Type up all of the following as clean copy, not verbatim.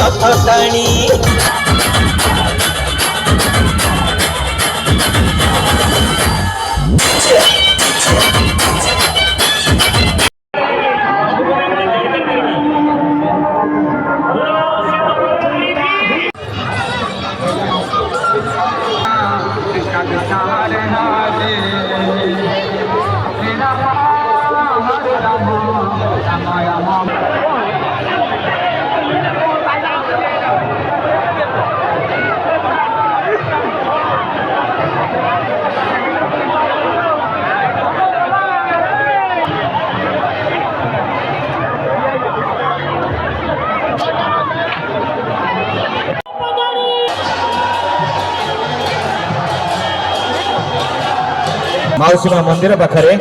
रथ टाणी मौसी मां मंदिर पाखरे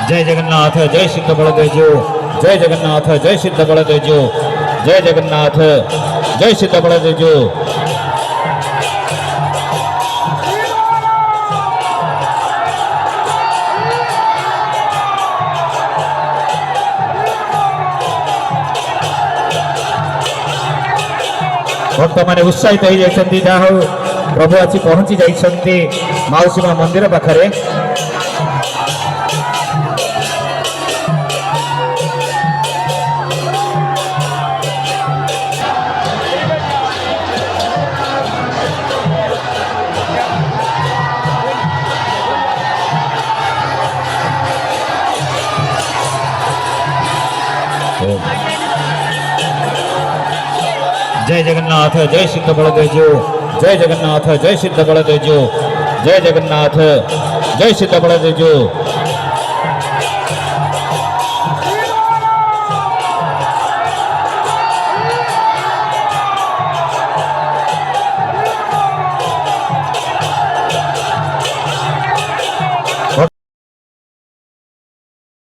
जय जगन्नाथ जय सिद्ध बलदेवजू जय जगन्नाथ जय सिद्ध बलदेवजू जय जगन्नाथ जय सिद्ध बलदेवजू भक्त मैंने उत्साहित हो जाती जहा हो प्रभु आसी पहुंची जाइछन्ती मौसी मां मंदिर पाखरे जय जगन्नाथ जय सिद्ध बलदेवजू जय जगन्नाथ जय सिद्ध बलदेवजू जय जगन्नाथ जय सिद्ध बलदेवजू